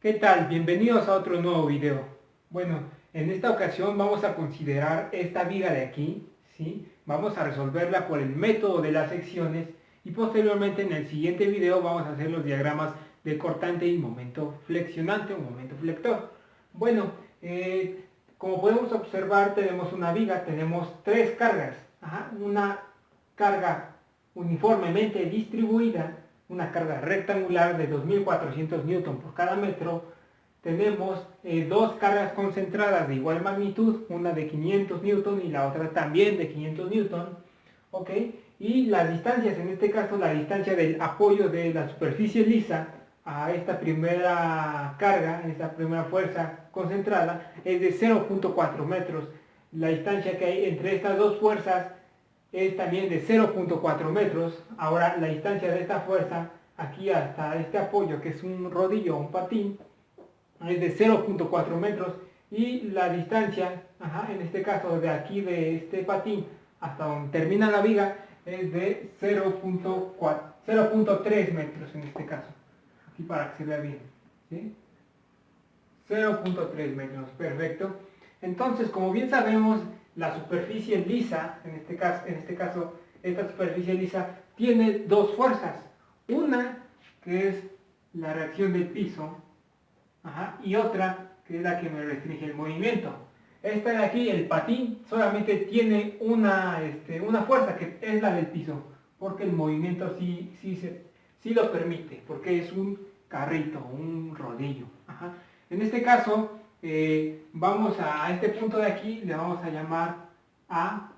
¿Qué tal? Bienvenidos a otro nuevo video. Bueno, en esta ocasión vamos a considerar esta viga de aquí, ¿sí? Vamos a resolverla por el método de las secciones y posteriormente en el siguiente video vamos a hacer los diagramas de cortante y momento flexionante o momento flector. Bueno, como podemos observar tenemos una viga, tenemos tres cargas. Una carga uniformemente distribuida, una carga rectangular de 2400 newton por cada metro. Tenemos dos cargas concentradas de igual magnitud, una de 500 newton y la otra también de 500 newton, ¿ok? Y las distancias, en este caso la distancia del apoyo de la superficie lisa a esta primera carga, esta primera fuerza concentrada, es de 0.4 metros. La distancia que hay entre estas dos fuerzas es también de 0.4 metros. Ahora la distancia de esta fuerza aquí hasta este apoyo, que es un rodillo o un patín, es de 0.4 metros. Y la distancia, en este caso de aquí de este patín hasta donde termina la viga, es de 0.3 metros en este caso. Aquí para que se vea bien, ¿sí? 0.3 metros, perfecto. Entonces, como bien sabemos, la superficie lisa, en este caso, esta superficie lisa tiene dos fuerzas. Una que es la reacción del piso, y otra que es la que me restringe el movimiento. Esta de aquí, el patín, solamente tiene una fuerza que es la del piso, porque el movimiento sí lo permite, porque es un carrito, un rodillo. En este caso, vamos a este punto de aquí, le vamos a llamar A,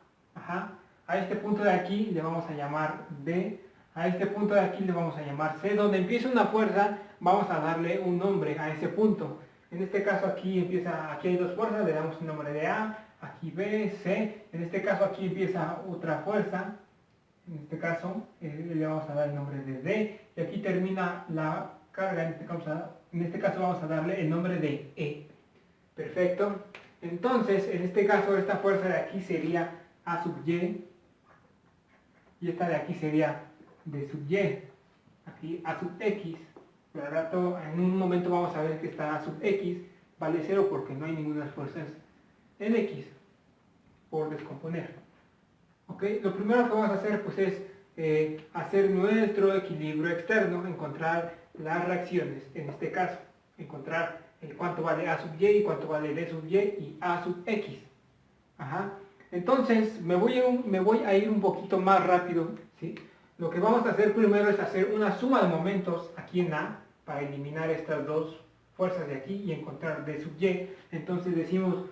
a este punto de aquí le vamos a llamar B, a este punto de aquí le vamos a llamar C. Donde empieza una fuerza, vamos a darle un nombre a ese punto. En este caso aquí hay dos fuerzas, le damos un nombre de A, aquí B, C. En este caso aquí empieza otra fuerza, en este caso le vamos a dar el nombre de D. Y aquí termina la carga, en este caso vamos a darle el nombre de E. Perfecto. Entonces, en este caso, esta fuerza de aquí sería A sub Y. Y esta de aquí sería D sub Y. Aquí A sub X. Por el rato, en un momento vamos a ver que esta A sub X vale 0 porque no hay ninguna fuerza en X por descomponer. ¿Ok? Lo primero que vamos a hacer pues es hacer nuestro equilibrio externo, encontrar las reacciones, en este caso, encontrar cuánto vale A sub Y y cuánto vale D sub Y y A sub X. Entonces me voy a ir un poquito más rápido, ¿sí? Lo que vamos a hacer primero es hacer una suma de momentos aquí en A para eliminar estas dos fuerzas de aquí y encontrar D sub Y. Entonces decimos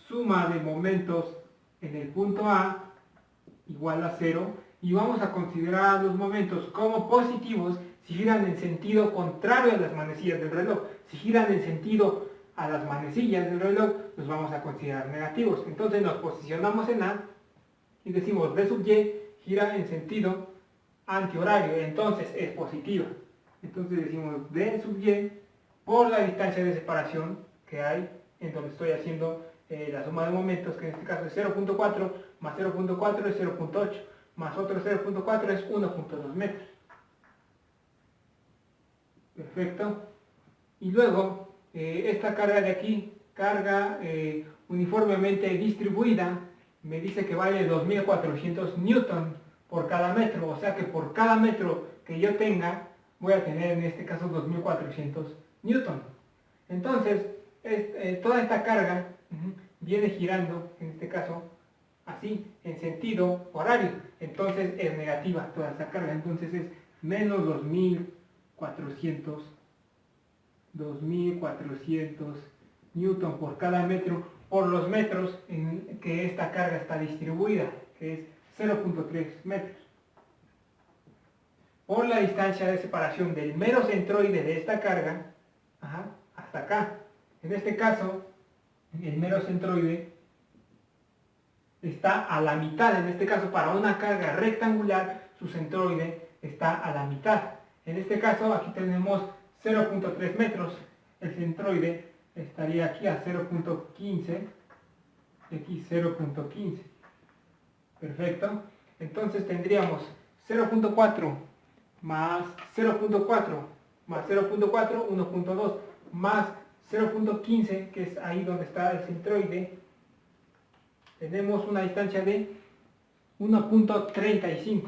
suma de momentos en el punto A igual a 0 y vamos a considerar los momentos como positivos si giran en sentido contrario a las manecillas del reloj. Si giran en sentido a las manecillas del reloj, los vamos a considerar negativos. Entonces nos posicionamos en A y decimos D sub Y gira en sentido antihorario, entonces es positiva. Entonces decimos D sub Y por la distancia de separación que hay en donde estoy haciendo la suma de momentos, que en este caso es 0.4, más 0.4 es 0.8, más otro 0.4 es 1.2 metros. Perfecto. Y luego, esta carga de aquí, carga uniformemente distribuida, me dice que vale 2400 newton por cada metro, o sea que por cada metro que yo tenga, voy a tener en este caso 2400 newton. Entonces, toda esta carga viene girando, en este caso, así, en sentido horario. Entonces es negativa toda esta carga, entonces es menos 2400 newton por cada metro, por los metros en que esta carga está distribuida, que es 0.3 metros. Por la distancia de separación del mero centroide de esta carga, hasta acá. En este caso, el mero centroide está a la mitad. En este caso, para una carga rectangular, su centroide está a la mitad. En este caso, aquí tenemos 0.3 metros. El centroide estaría aquí a 0.15. Aquí 0.15. Perfecto. Entonces tendríamos 0.4 más 0.4 más 0.4, 1.2 más 0.15, que es ahí donde está el centroide, tenemos una distancia de 1.35.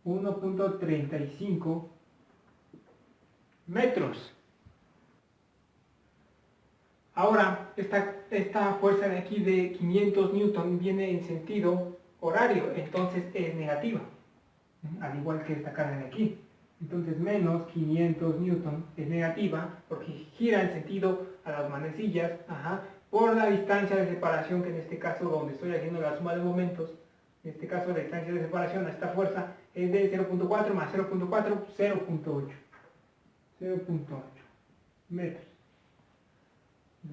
1.35 metros. Ahora, esta fuerza de aquí de 500 newton viene en sentido horario, entonces es negativa, al igual que esta carga de aquí. Entonces menos 500 newton es negativa porque gira en sentido a las manecillas, por la distancia de separación, que en este caso donde estoy haciendo la suma de momentos, en este caso la distancia de separación a esta fuerza es de 0.4 más 0.4, 0.8. 0.8 metros.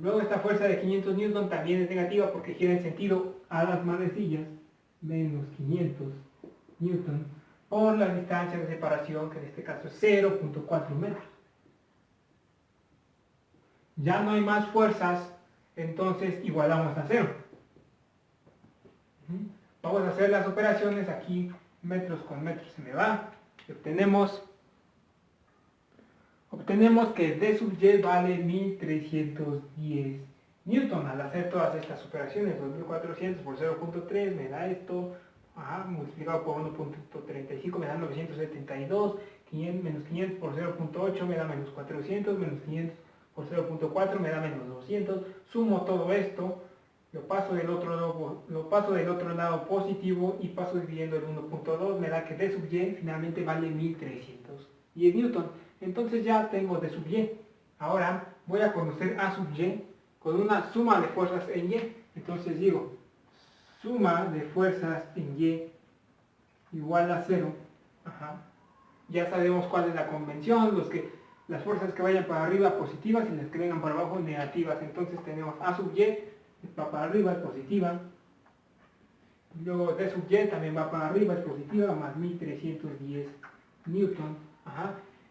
Luego esta fuerza de 500 newton también es negativa porque gira en sentido a las manecillas, menos 500 newton, por la distancia de separación, que en este caso es 0.4 metros. Ya no hay más fuerzas, entonces igualamos a 0. Vamos a hacer las operaciones aquí, metros con metros se me va, y obtenemos que D sub Y vale 1310 newton. Al hacer todas estas operaciones, 2400 por 0.3 me da esto, multiplicado por 1.35 me da 972, menos 500 por 0.8 me da menos 400, menos 500 por 0.4 me da menos 200, sumo todo esto, lo paso del otro lado positivo y paso dividiendo el 1.2, me da que D sub Y finalmente vale 1310 newton. Entonces ya tengo D sub Y. Ahora voy a conocer A sub Y con una suma de fuerzas en Y. Entonces digo, suma de fuerzas en Y igual a 0. Ya sabemos cuál es la convención, las fuerzas que vayan para arriba positivas y las que vengan para abajo negativas. Entonces tenemos A sub Y, va para arriba, es positiva. Luego D sub Y también va para arriba, es positiva, más 1310 newton.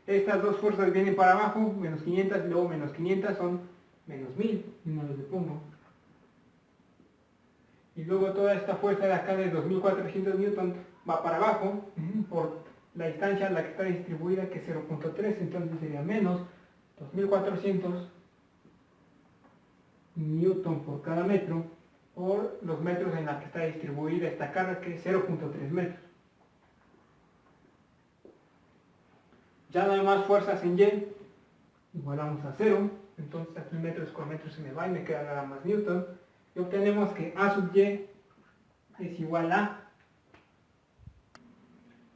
Estas dos fuerzas vienen para abajo, menos 500 y luego menos 500 son menos 1000, y no les pongo. Y luego toda esta fuerza de acá de 2400 newton va para abajo, por la distancia a la que está distribuida, que es 0.3, entonces sería menos 2400 newton por cada metro, por los metros en la que está distribuida esta carga, que es 0.3 metros. Ya no hay más fuerzas en Y, igualamos a 0, entonces aquí metros con metros se me va y me queda nada más newton, y obtenemos que A sub Y es igual a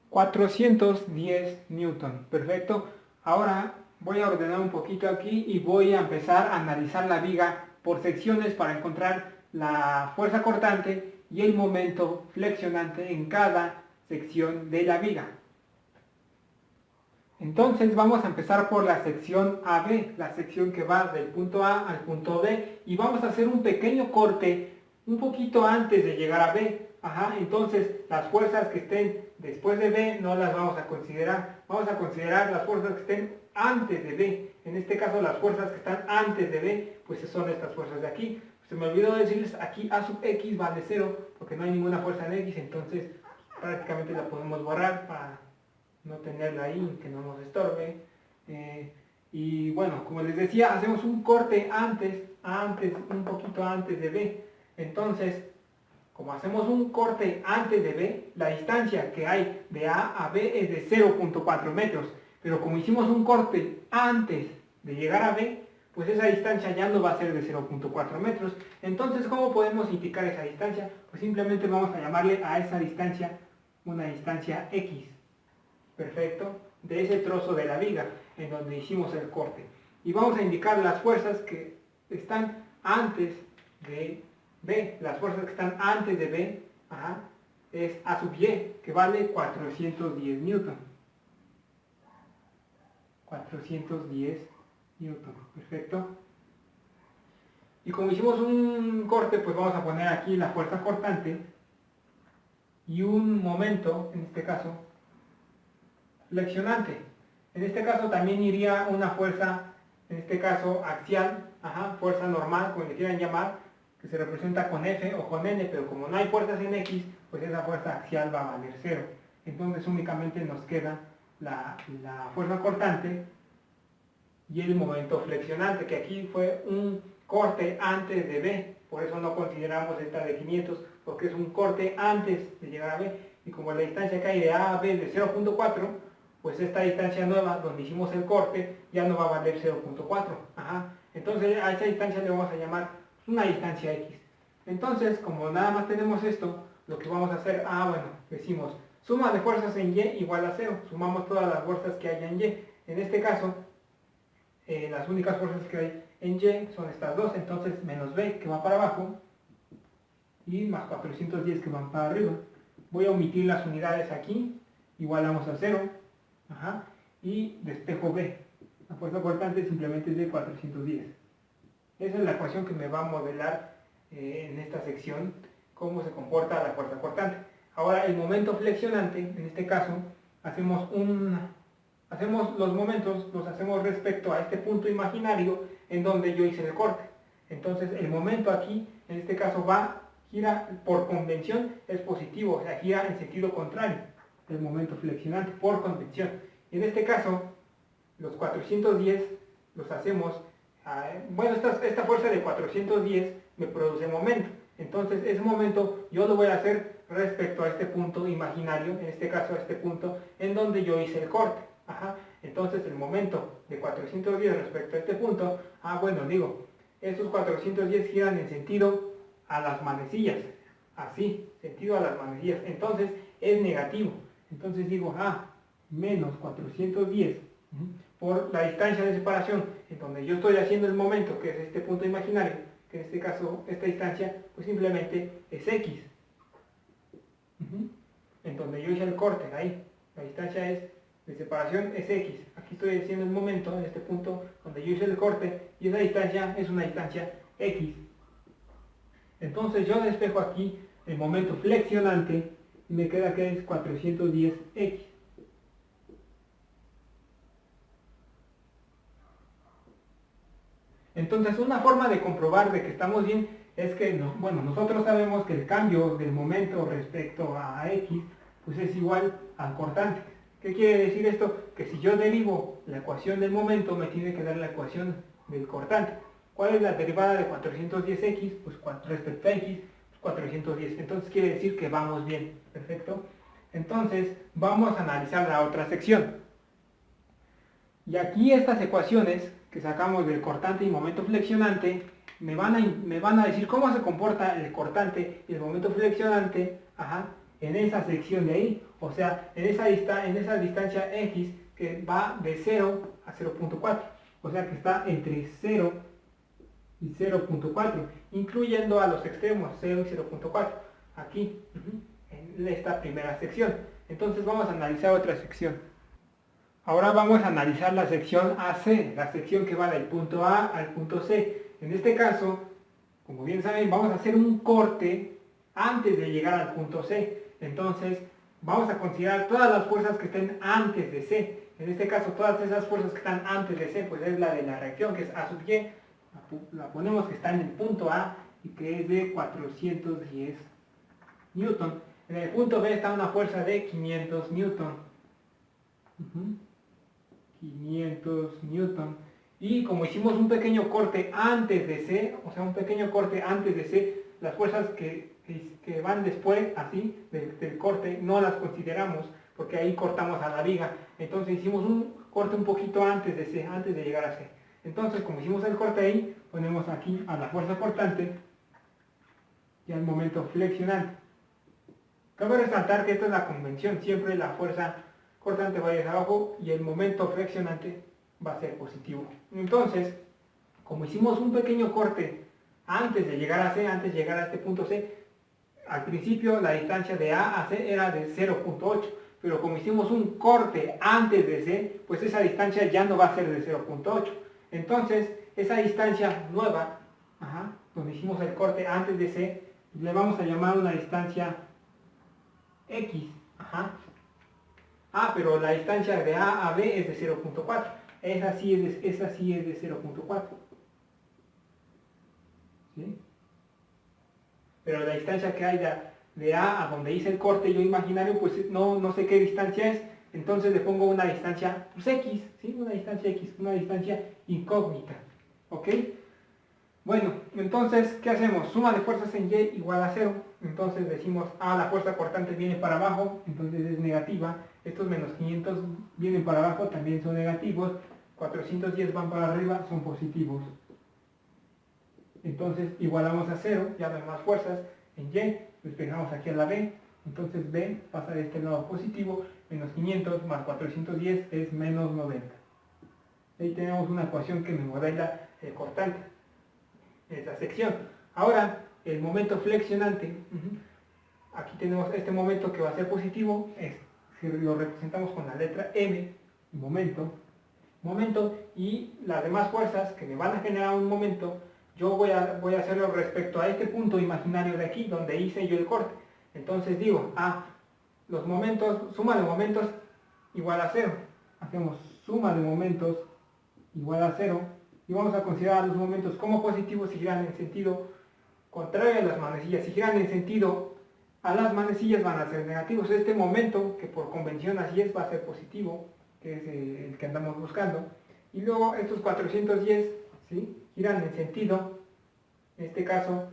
410 newton. Perfecto. Ahora voy a ordenar un poquito aquí y voy a empezar a analizar la viga por secciones para encontrar la fuerza cortante y el momento flexionante en cada sección de la viga. Entonces vamos a empezar por la sección AB, la sección que va del punto A al punto B, y vamos a hacer un pequeño corte un poquito antes de llegar a B. Entonces las fuerzas que estén después de B no las vamos a considerar. Vamos a considerar las fuerzas que estén antes de B. En este caso las fuerzas que están antes de B, pues son estas fuerzas de aquí. Se me olvidó decirles, aquí A sub X vale 0, porque no hay ninguna fuerza en X, entonces prácticamente la podemos borrar para no tenerla ahí, que no nos estorbe. Y bueno, como les decía, hacemos un corte un poquito antes de B. Entonces, como hacemos un corte antes de B, la distancia que hay de A a B es de 0.4 metros. Pero como hicimos un corte antes de llegar a B, pues esa distancia ya no va a ser de 0.4 metros. Entonces, ¿cómo podemos indicar esa distancia? Pues simplemente vamos a llamarle a esa distancia una distancia X. Perfecto, de ese trozo de la viga en donde hicimos el corte. Y vamos a indicar las fuerzas que están antes de B. Las fuerzas que están antes de B es A sub Y, que vale 410 newton. 410 newton, perfecto. Y como hicimos un corte, pues vamos a poner aquí la fuerza cortante y un momento, en este caso, flexionante. En este caso también iría una fuerza, en este caso axial, fuerza normal, como le quieran llamar, que se representa con F o con N, pero como no hay fuerzas en X, pues esa fuerza axial va a valer 0. Entonces únicamente nos queda la fuerza cortante y el momento flexionante, que aquí fue un corte antes de B, por eso no consideramos esta de 500, porque es un corte antes de llegar a B, y como la distancia que hay de A a B es de 0.4, pues esta distancia nueva, donde hicimos el corte, ya no va a valer 0.4. Entonces a esa distancia le vamos a llamar una distancia X. Entonces, como nada más tenemos esto, lo que vamos a hacer, bueno, decimos, suma de fuerzas en Y igual a 0. Sumamos todas las fuerzas que haya en Y. En este caso, las únicas fuerzas que hay en Y son estas dos, entonces menos B que va para abajo y más 410 que van para arriba. Voy a omitir las unidades aquí, igualamos a 0, y despejo B. La fuerza cortante simplemente es de 410. Esa es la ecuación que me va a modelar en esta sección cómo se comporta la fuerza cortante. Ahora el momento flexionante, en este caso, hacemos los momentos, los hacemos respecto a este punto imaginario en donde yo hice el corte. Entonces el momento aquí, en este caso, gira por convención, es positivo, o sea, gira en sentido contrario del momento flexionante, por convención. Y en este caso, los 410 los hacemos, bueno, esta fuerza de 410 me produce momento. Entonces ese momento yo lo voy a hacer respecto a este punto imaginario, en este caso a este punto en donde yo hice el corte. Entonces el momento de 410 respecto a este punto, bueno, digo, estos 410 giran en sentido a las manecillas, así, sentido a las manecillas, entonces es negativo. Entonces digo, menos 410 por la distancia de separación en donde yo estoy haciendo el momento, que es este punto imaginario, que en este caso, esta distancia, pues simplemente es X. En donde yo hice el corte, ahí, la distancia de separación es X. Aquí estoy haciendo el momento, en este punto donde yo hice el corte, y esa distancia es una distancia X. Entonces yo despejo aquí el momento flexionante y me queda que es 410X. Entonces una forma de comprobar de que estamos bien es que, nosotros sabemos que el cambio del momento respecto a X pues es igual al cortante. ¿Qué quiere decir esto? Que si yo derivo la ecuación del momento me tiene que dar la ecuación del cortante. ¿Cuál es la derivada de 410X? Pues respecto a X, pues 410. Entonces quiere decir que vamos bien. Perfecto. Entonces vamos a analizar la otra sección. Y aquí estas ecuaciones que sacamos del cortante y momento flexionante me van a decir cómo se comporta el cortante y el momento flexionante en esa sección de ahí. O sea, en esa distancia X que va de 0 a 0.4. O sea que está entre 0 y 0.4, incluyendo a los extremos 0 y 0.4. Aquí, en esta primera sección. Entonces vamos a analizar otra sección. Ahora vamos a analizar la sección AC, la sección que va del punto A al punto C. En este caso, como bien saben, vamos a hacer un corte antes de llegar al punto C. Entonces, vamos a considerar todas las fuerzas que estén antes de C. En este caso, todas esas fuerzas que están antes de C, pues es la de la reacción, que es A sub Y. La ponemos que está en el punto A y que es de 410 newton. En el punto B está una fuerza de 500 newton. 500 newton. Y como hicimos un pequeño corte antes de C, o sea, un pequeño corte antes de C, las fuerzas que van después, así, del corte, no las consideramos, porque ahí cortamos a la viga. Entonces hicimos un corte un poquito antes de C, antes de llegar a C. Entonces, como hicimos el corte ahí, ponemos aquí a la fuerza cortante y al momento flexionante. Cabe resaltar que esta es la convención, siempre la fuerza cortante va a ir hacia abajo y el momento flexionante va a ser positivo. Entonces, como hicimos un pequeño corte antes de llegar a C, antes de llegar a este punto C, al principio la distancia de A a C era de 0.8, pero como hicimos un corte antes de C, pues esa distancia ya no va a ser de 0.8. Entonces, esa distancia nueva, donde hicimos el corte antes de C, le vamos a llamar una distancia X. Pero la distancia de A a B es de 0.4. Esa sí es de 0.4. ¿Sí? Pero la distancia que hay de A a donde hice el corte yo imaginario, pues no sé qué distancia es. entonces le pongo una distancia, pues X, ¿sí? Una distancia X, una distancia incógnita, ¿ok? Bueno, entonces, ¿qué hacemos? Suma de fuerzas en Y igual a 0. Entonces decimos, la fuerza cortante viene para abajo, entonces es negativa. Estos menos 500 vienen para abajo, también son negativos. 410 van para arriba, son positivos. Entonces igualamos a 0, ya no hay más fuerzas en Y, despejamos aquí a la B. Entonces B pasa de este lado positivo, menos 500 más 410 es menos 90. Ahí tenemos una ecuación que me modela el cortante. Esa sección. Ahora, el momento flexionante. Aquí tenemos este momento que va a ser positivo, si lo representamos con la letra M, momento, y las demás fuerzas que me van a generar un momento, yo voy a hacerlo respecto a este punto imaginario de aquí, donde hice yo el corte. Entonces digo, los momentos, suma de momentos igual a 0. Hacemos suma de momentos igual a 0. Y vamos a considerar los momentos como positivos si giran en sentido contrario a las manecillas. Si giran en sentido a las manecillas van a ser negativos. Este momento, que por convención así es, va a ser positivo, que es el que andamos buscando. Y luego estos 410, ¿sí? Giran en sentido, en este caso,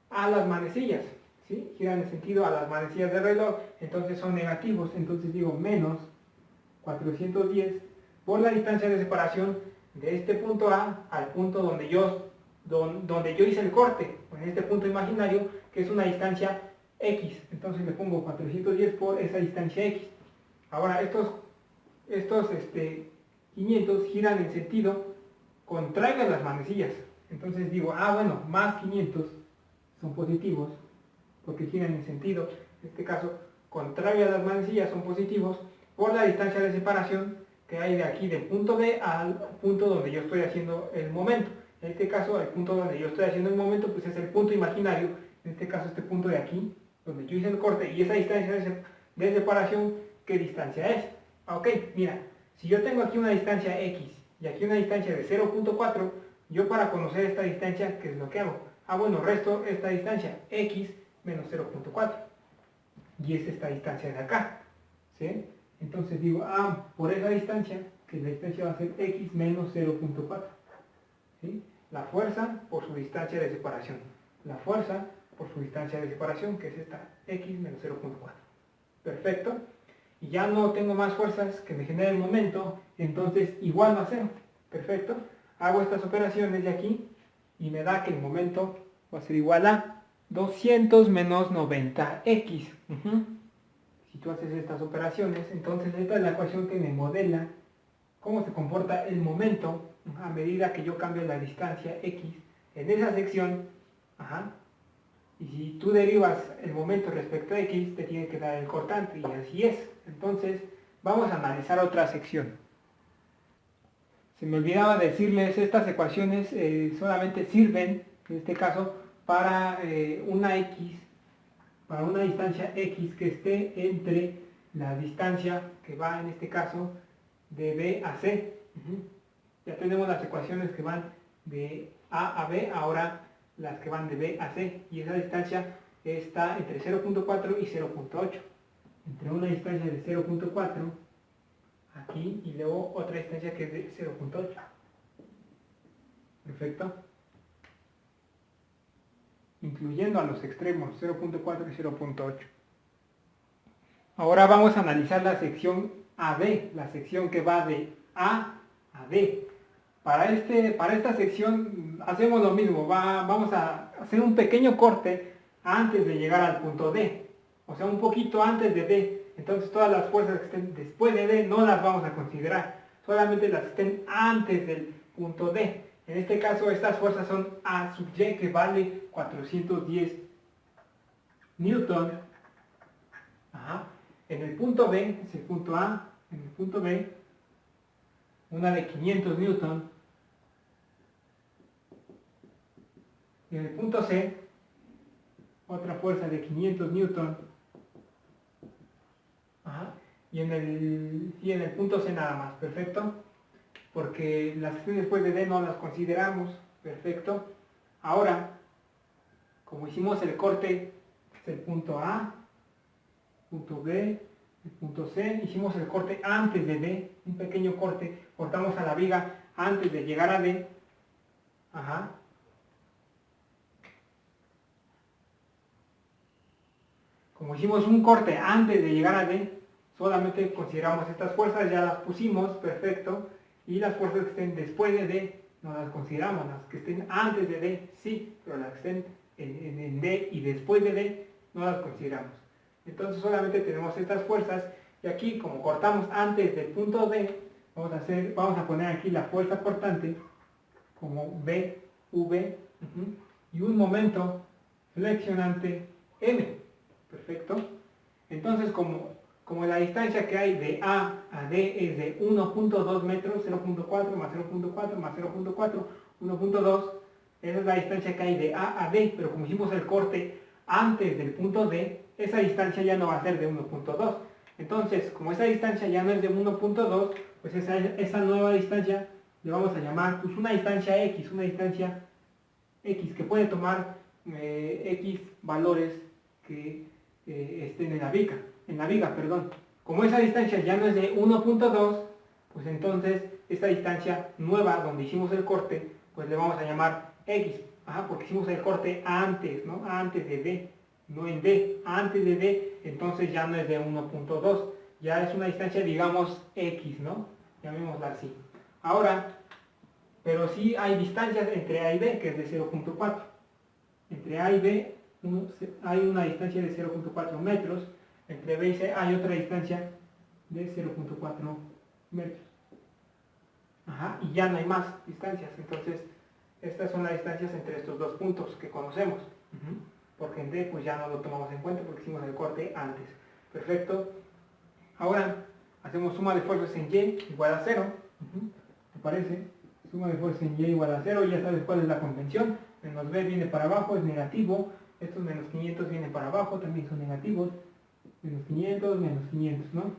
a las manecillas. ¿Sí? Giran en sentido a las manecillas del reloj, entonces son negativos. Entonces digo menos 410 por la distancia de separación de este punto A al punto donde yo hice el corte, en este punto imaginario, que es una distancia X. Entonces le pongo 410 por esa distancia X. Ahora estos 500 giran en sentido contrario a las manecillas. Entonces digo, bueno, más 500 son positivos, porque giran en sentido, en este caso, contrario a las manecillas, son positivos, por la distancia de separación que hay de aquí del punto B al punto donde yo estoy haciendo el momento. En este caso, el punto donde yo estoy haciendo el momento, pues es el punto imaginario, en este caso este punto de aquí, donde yo hice el corte, y esa distancia de separación, ¿qué distancia es? Ok, mira, si yo tengo aquí una distancia X y aquí una distancia de 0.4, yo para conocer esta distancia, ¿qué es lo que hago? Bueno, resto esta distancia, X menos 0.4, y es esta distancia de acá, ¿sí? Entonces digo, por esa distancia, que la distancia va a ser X menos 0.4. ¿Sí? La fuerza por su distancia de separación. La fuerza por su distancia de separación, que es esta, X menos 0.4. Perfecto. Y ya no tengo más fuerzas que me generen el momento, entonces igual a 0. Perfecto. Hago estas operaciones de aquí y me da que el momento va a ser igual a 200 menos 90x. Si tú haces estas operaciones, entonces esta es la ecuación que me modela cómo se comporta el momento a medida que yo cambio la distancia x en esa sección. Y si tú derivas el momento respecto a x, te tiene que dar el cortante, y así es. Entonces, vamos a analizar otra sección. Se me olvidaba decirles, estas ecuaciones solamente sirven, en este caso, para una distancia x que esté entre la distancia que va, en este caso, de B a C. Ya tenemos las ecuaciones que van de A a B, ahora las que van de B a C, y esa distancia está entre 0.4 y 0.8. Entre una distancia de 0.4 aquí y luego otra distancia que es de 0.8. Perfecto. Incluyendo a los extremos 0.4 y 0.8. Ahora vamos a analizar la sección AB, la sección que va de A a D. Para esta sección hacemos lo mismo, vamos a hacer un pequeño corte antes de llegar al punto D, o sea, un poquito antes de D. Entonces todas las fuerzas que estén después de D no las vamos a considerar, solamente las que estén antes del punto D. En este caso estas fuerzas son A sub Y, que vale 410 newton. En el punto B, es el punto A, en el punto B, una de 500 newton. Y en el punto C, otra fuerza de 500 newton. Y en el punto C nada más, perfecto. Porque las que estén después de D no las consideramos, perfecto. Ahora, como hicimos el corte, es el punto A, punto B, el punto C, hicimos el corte antes de D, un pequeño corte, cortamos a la viga antes de llegar a D, ajá. Como hicimos un corte antes de llegar a D, solamente consideramos estas fuerzas, ya las pusimos, perfecto, y las fuerzas que estén después de D, no las consideramos, las que estén antes de D, sí, pero las que estén en D y después de D, no las consideramos. Entonces solamente tenemos estas fuerzas, y aquí como cortamos antes del punto D, vamos a poner aquí la fuerza cortante, como B, V, y un momento flexionante M. Perfecto. Entonces, como la distancia que hay de A a D es de 1.2 metros, 0.4 más 0.4 más 0.4, 1.2, esa es la distancia que hay de A a D, pero como hicimos el corte antes del punto D, esa distancia ya no va a ser de 1.2. Entonces, como esa distancia ya no es de 1.2, pues esa nueva distancia le vamos a llamar pues una distancia X que puede tomar X valores que estén en la viga, perdón. Como esa distancia ya no es de 1.2, pues entonces esta distancia nueva donde hicimos el corte, pues le vamos a llamar X, porque hicimos el corte antes, ¿no? Antes de D, no en D, antes de D, entonces ya no es de 1.2, ya es una distancia, digamos, X, ¿no? Llamémosla así. Ahora, pero sí hay distancias entre A y B, que es de 0.4. Entre A y B hay una distancia de 0.4 metros, entre B y C hay otra distancia de 0.4 metros. Y ya no hay más distancias, entonces estas son las distancias entre estos dos puntos que conocemos. Porque en D pues ya no lo tomamos en cuenta porque hicimos el corte antes. Perfecto. Ahora hacemos suma de fuerzas en Y igual a 0. ¿Te parece? Suma de fuerzas en Y igual a 0, ya sabes cuál es la convención. Menos B viene para abajo, es negativo. Estos menos 500 vienen para abajo, también son negativos. Menos 500, ¿no?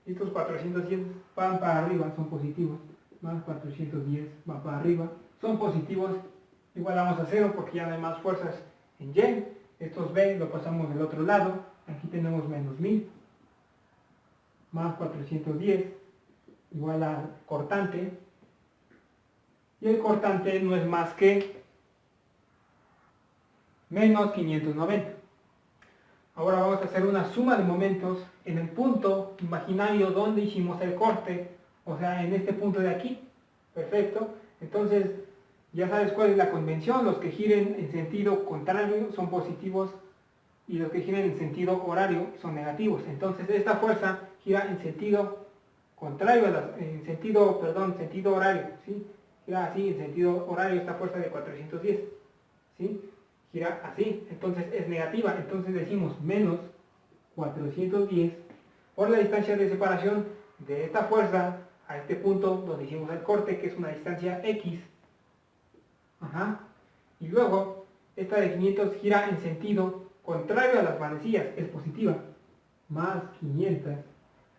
Estos 410 van para arriba, son positivos. Más 410 va para arriba, son positivos. Igualamos a 0 porque ya no hay más fuerzas en Y. Estos B lo pasamos del otro lado. Aquí tenemos menos 1000. Más 410 igual a cortante. Y el cortante no es más que menos 590. Ahora vamos a hacer una suma de momentos en el punto imaginario donde hicimos el corte, o sea, en este punto de aquí. Perfecto. Entonces, ya sabes cuál es la convención. Los que giren en sentido contrario son positivos y los que giren en sentido horario son negativos. Entonces, esta fuerza gira en sentido contrario, sentido horario, ¿sí? Gira así, en sentido horario, esta fuerza de 410, ¿sí? Gira así, entonces es negativa, entonces decimos menos 410 por la distancia de separación de esta fuerza a este punto donde hicimos el corte, que es una distancia X, y luego esta de 500 gira en sentido contrario a las manecillas, es positiva, más 500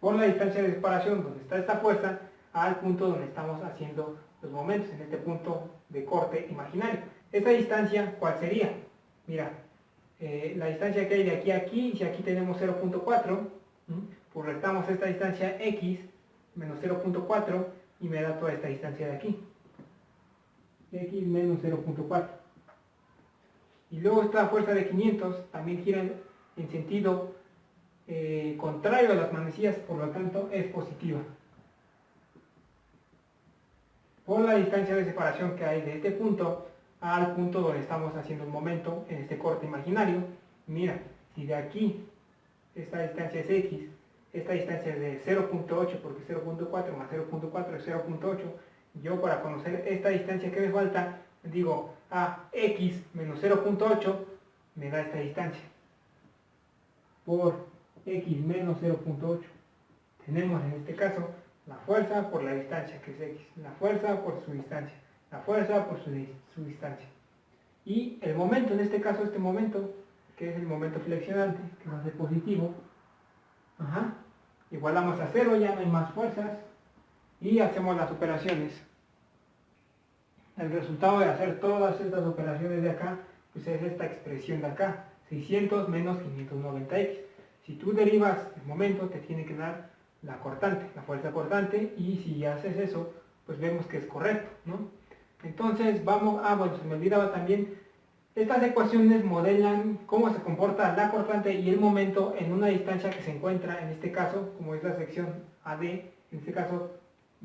por la distancia de separación donde está esta fuerza al punto donde estamos haciendo los momentos, en este punto de corte imaginario. Esta distancia, ¿cuál sería? Mira, la distancia que hay de aquí a aquí, si aquí tenemos 0.4, pues restamos esta distancia X menos 0.4 y me da toda esta distancia de aquí. X menos 0.4. Y luego esta fuerza de 500 también gira en sentido contrario a las manecillas, por lo tanto es positiva. Por la distancia de separación que hay de este punto al punto donde estamos haciendo un momento en este corte imaginario. Mira, si de aquí esta distancia es X, esta distancia es de 0.8 porque 0.4 más 0.4 es 0.8, yo para conocer esta distancia que me falta, digo a X menos 0.8 me da esta distancia. Por X menos 0.8 tenemos en este caso la fuerza por la distancia, que es X, la fuerza por su distancia, la fuerza por su distancia. Y el momento, en este caso este momento, que es el momento flexionante, que va a ser positivo, igualamos a 0, ya no hay más fuerzas, y hacemos las operaciones. El resultado de hacer todas estas operaciones de acá, pues es esta expresión de acá, 600 menos 590x. Si tú derivas el momento, te tiene que dar la cortante, la fuerza cortante, y si haces eso, pues vemos que es correcto, ¿no? Entonces vamos, bueno, se me olvidaba también, estas ecuaciones modelan cómo se comporta la cortante y el momento en una distancia que se encuentra, en este caso, como es la sección AD, en este caso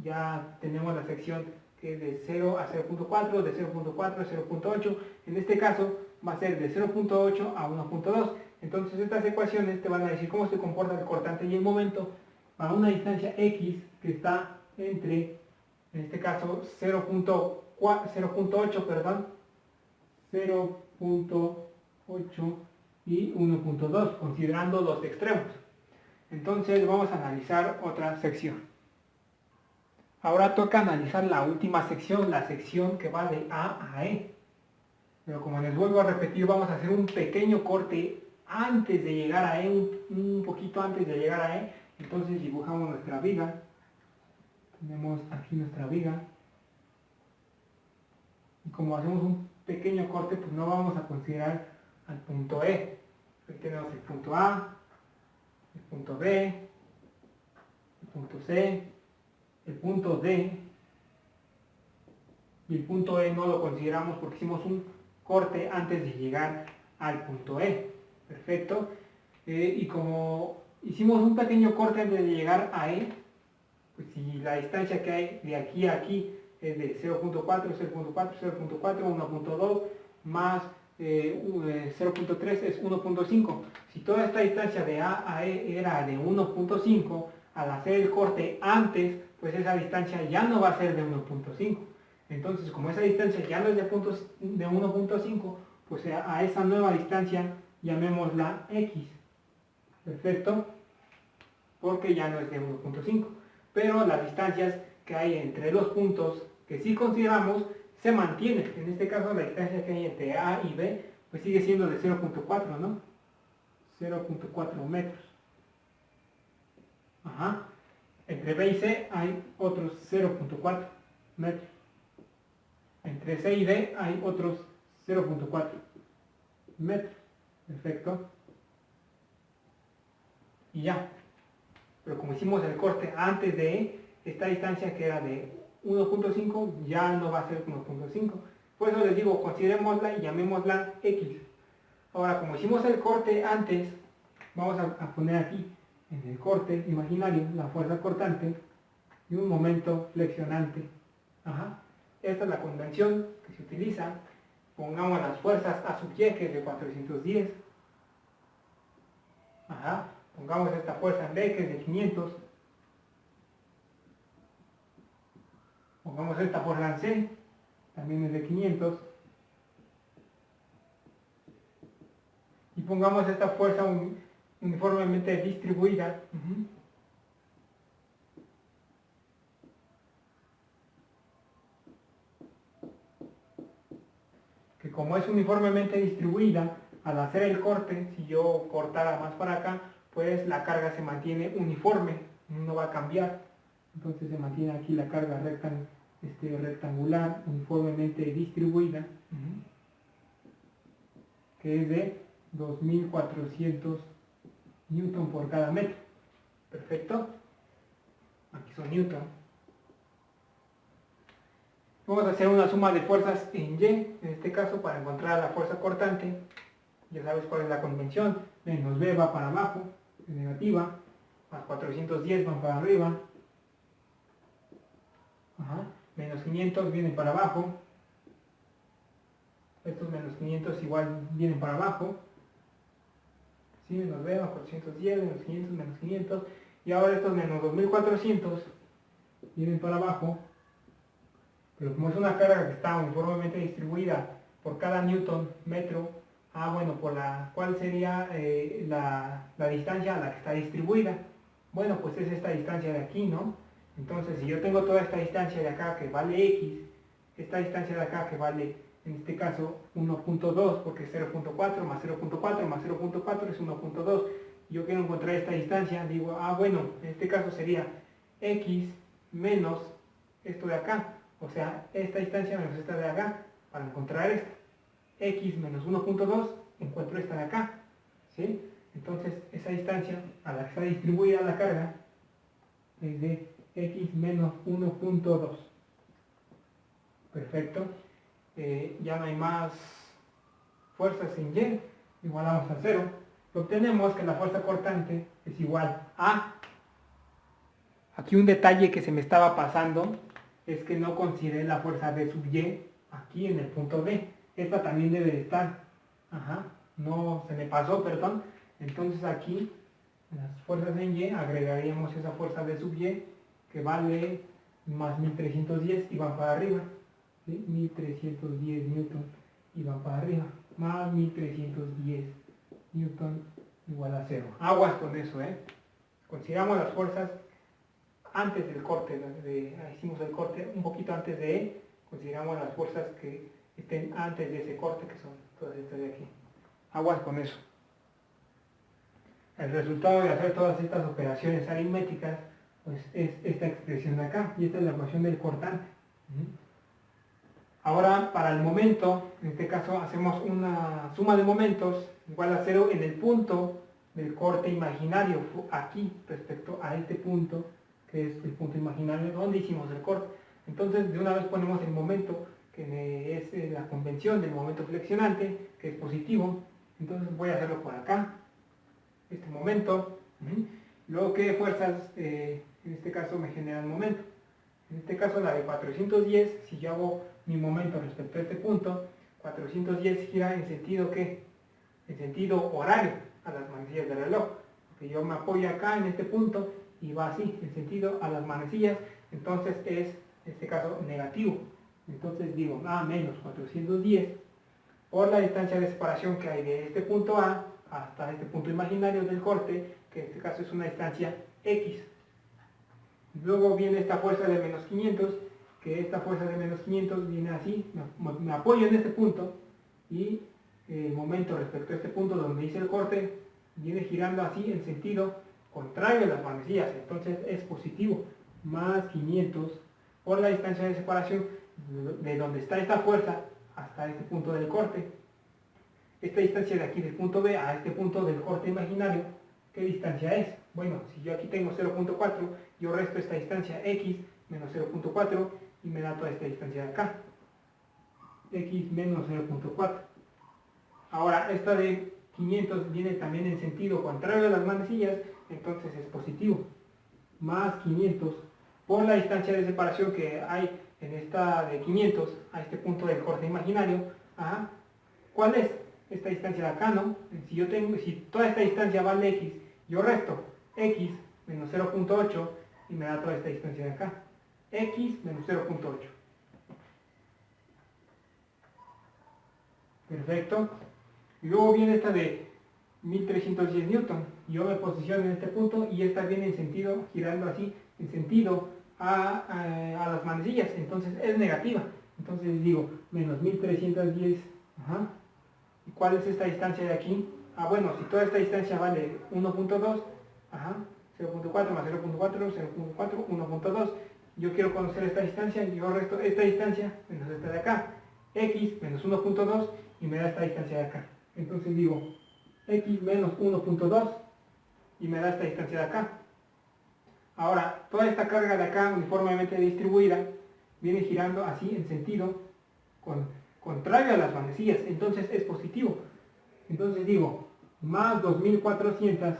ya tenemos la sección que es de 0 a 0.4, de 0.4 a 0.8, en este caso va a ser de 0.8 a 1.2. Entonces estas ecuaciones te van a decir cómo se comporta el cortante y el momento a una distancia X que está entre, en este caso, 0.8, perdón, 0.8 y 1.2, considerando los extremos. Entonces vamos a analizar otra sección. Ahora toca analizar la última sección, la sección que va de A a E. Pero como les vuelvo a repetir, vamos a hacer un pequeño corte antes de llegar a E, un poquito antes de llegar a E. Entonces dibujamos nuestra viga. Tenemos aquí nuestra viga. Y como hacemos un pequeño corte, pues no vamos a considerar al punto E. Aquí tenemos el punto A, el punto B, el punto C, el punto D, y el punto E no lo consideramos porque hicimos un corte antes de llegar al punto E. Perfecto. Y como hicimos un pequeño corte antes de llegar a E, pues si la distancia que hay de aquí a aquí es de 0.4, 0.4, 0.4, 1.2 más 0.3 es 1.5. Si toda esta distancia de A a E era de 1.5, al hacer el corte antes, pues esa distancia ya no va a ser de 1.5. Entonces, como esa distancia ya no es de 1.5, pues a esa nueva distancia llamémosla X. Perfecto, porque ya no es de 1.5. Pero las distancias que hay entre los puntos que sí consideramos se mantienen. En este caso la distancia que hay entre A y B pues sigue siendo de 0.4, ¿no? 0.4 metros. Ajá. Entre B y C hay otros 0.4 metros. Entre C y D hay otros 0.4 metros. Perfecto. Y ya. Pero como hicimos el corte antes de E, esta distancia que era de 1.5 ya no va a ser 1.5. Por eso les digo, considerémosla y llamémosla X. Ahora, como hicimos el corte antes, vamos a poner aquí en el corte imaginario la fuerza cortante y un momento flexionante. Ajá. Esta es la convención que se utiliza. Pongamos las fuerzas a sub y, que es de 410. Ajá. Pongamos esta fuerza en B, que es de 500. Pongamos esta fuerza en C, también es de 500. Y pongamos esta fuerza uniformemente distribuida. Que como es uniformemente distribuida, al hacer el corte, si yo cortara más para acá, pues la carga se mantiene uniforme, no va a cambiar. Entonces se mantiene aquí la carga rectangular, uniformemente distribuida, que es de 2400 newton por cada metro. Perfecto. Aquí son newton. Vamos a hacer una suma de fuerzas en Y, en este caso, para encontrar la fuerza cortante. Ya sabes cuál es la convención. Menos B va para abajo, es negativa, más 410 van para arriba. Ajá. Menos 500 vienen para abajo. Estos menos 500 igual vienen para abajo. ¿Sí? Menos B más 410, menos 500, menos 500. Y ahora estos menos 2400 vienen para abajo. Pero como es una carga que está uniformemente distribuida por cada newton metro, bueno, ¿cuál sería la distancia a la que está distribuida? Bueno, pues es esta distancia de aquí, ¿no? Entonces, si yo tengo toda esta distancia de acá que vale X, esta distancia de acá que vale, en este caso, 1.2, porque es 0.4 más 0.4 más 0.4 es 1.2. Yo quiero encontrar esta distancia, digo, bueno, en este caso sería X menos esto de acá. O sea, esta distancia menos esta de acá, para encontrar esta. X menos 1.2, encuentro esta de acá. ¿Sí? Entonces esa distancia a la que está distribuida la carga es de x menos 1.2. Perfecto. Ya no hay más fuerzas en Y, igualamos a 0. Obtenemos que la fuerza cortante es igual a... Aquí un detalle que se me estaba pasando es que no consideré la fuerza B sub Y aquí en el punto B. Esta también debe de estar. No se me pasó, perdón. Entonces aquí, en las fuerzas en Y, agregaríamos esa fuerza B sub Y que vale más 1310 y va para arriba. ¿Sí? 1310 newton y va para arriba. Más 1310 newton igual a 0. Aguas con eso, Consideramos las fuerzas antes del corte, hicimos el corte un poquito antes de E, consideramos las fuerzas que estén antes de ese corte, que son todas estas de aquí. Aguas con eso. El resultado de hacer todas estas operaciones aritméticas, pues es esta expresión de acá, y esta es la ecuación del cortante. Ahora, para el momento, en este caso hacemos una suma de momentos igual a 0 en el punto del corte imaginario, aquí, respecto a este punto, que es el punto imaginario donde hicimos el corte. Entonces, de una vez ponemos el momento, que es la convención del momento flexionante, que es positivo. Entonces voy a hacerlo por acá, este momento. Luego, ¿qué fuerzas en este caso me genera el momento? En este caso la de 410, si yo hago mi momento respecto a este punto, 410 gira en sentido ¿qué? En sentido horario a las manecillas del reloj. Porque yo me apoyo acá en este punto y va así, en sentido a las manecillas, entonces es, en este caso, negativo. Entonces digo, menos 410 por la distancia de separación que hay de este punto A hasta este punto imaginario del corte, que en este caso es una distancia X. Luego viene esta fuerza de menos 500, que esta fuerza de menos 500 viene así, me apoyo en este punto y el momento respecto a este punto donde hice el corte viene girando así en sentido contrario a las manecillas, entonces es positivo, más 500 por la distancia de separación de donde está esta fuerza hasta este punto del corte. Esta distancia de aquí del punto B a este punto del corte imaginario, ¿qué distancia es? Bueno, si yo aquí tengo 0.4, yo resto esta distancia x menos 0.4 y me da toda esta distancia de acá. X menos 0.4. Ahora, esta de 500 viene también en sentido contrario a las manecillas, entonces es positivo. Más 500 por la distancia de separación que hay en esta de 500 a este punto del corte imaginario. ¿Cuál es? Esta distancia de acá, ¿no? Si toda esta distancia vale x, yo resto x menos 0.8 y me da toda esta distancia de acá. X menos 0.8. Perfecto. Y luego viene esta de 1310 newton. Yo me posiciono en este punto y esta viene en sentido, girando así, en sentido a las manecillas. Entonces es negativa. Entonces digo, menos 1310. ¿Y cuál es esta distancia de aquí? Bueno, si toda esta distancia vale 1.2, 0.4 más 0.4, 0.4, 1.2. Yo quiero conocer esta distancia, yo resto esta distancia menos esta de acá, x menos 1.2 y me da esta distancia de acá. Entonces digo, x menos 1.2 y me da esta distancia de acá. Ahora, toda esta carga de acá uniformemente distribuida viene girando así en sentido contrario a las manecillas, entonces es positivo. Entonces digo, más 2400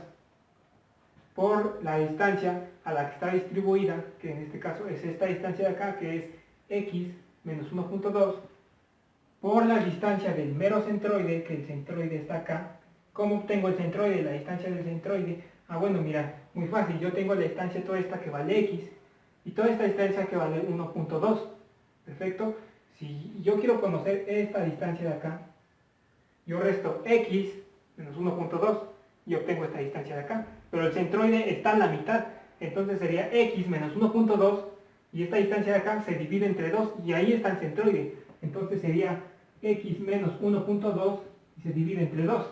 por la distancia a la que está distribuida, que en este caso es esta distancia de acá, que es x menos 1.2, por la distancia del mero centroide, que el centroide está acá. ¿Cómo obtengo el centroide? La distancia del centroide. Bueno, mira, muy fácil, yo tengo la distancia toda esta que vale x, y toda esta distancia que vale 1.2. Perfecto. Si yo quiero conocer esta distancia de acá, yo resto x menos 1.2 y obtengo esta distancia de acá. Pero el centroide está en la mitad, entonces sería x menos 1.2 y esta distancia de acá se divide entre 2 y ahí está el centroide. Entonces sería x menos 1.2 y se divide entre 2.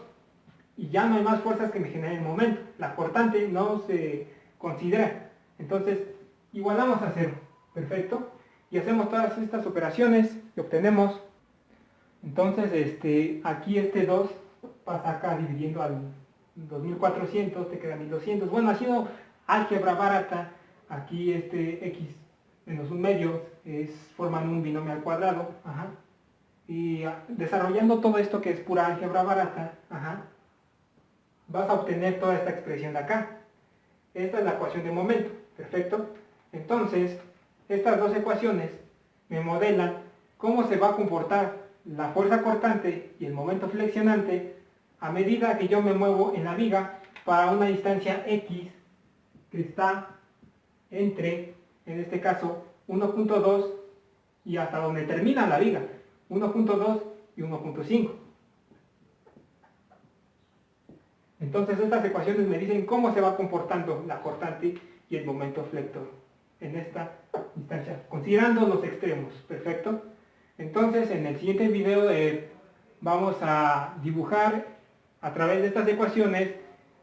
Y ya no hay más fuerzas que me generen el momento. La cortante no se considera. Entonces igualamos a 0. Perfecto. Y hacemos todas estas operaciones y obtenemos. Entonces aquí este 2 pasa acá dividiendo 2400, te queda 1200. Bueno, ha sido álgebra barata. Aquí x menos un medio forman un binomio al cuadrado. Ajá. Y desarrollando todo esto que es pura álgebra barata, ajá, vas a obtener toda esta expresión de acá. Esta es la ecuación de momento. Perfecto. Entonces, estas dos ecuaciones me modelan cómo se va a comportar la fuerza cortante y el momento flexionante a medida que yo me muevo en la viga para una distancia x que está entre, en este caso, 1.2 y hasta donde termina la viga, 1.2 y 1.5. Entonces estas ecuaciones me dicen cómo se va comportando la cortante y el momento flector en esta distancia, considerando los extremos. Perfecto. Entonces en el siguiente video vamos a dibujar a través de estas ecuaciones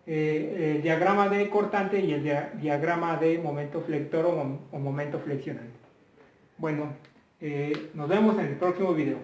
el diagrama de cortante y el diagrama de momento flector o momento flexionante. Bueno, nos vemos en el próximo video.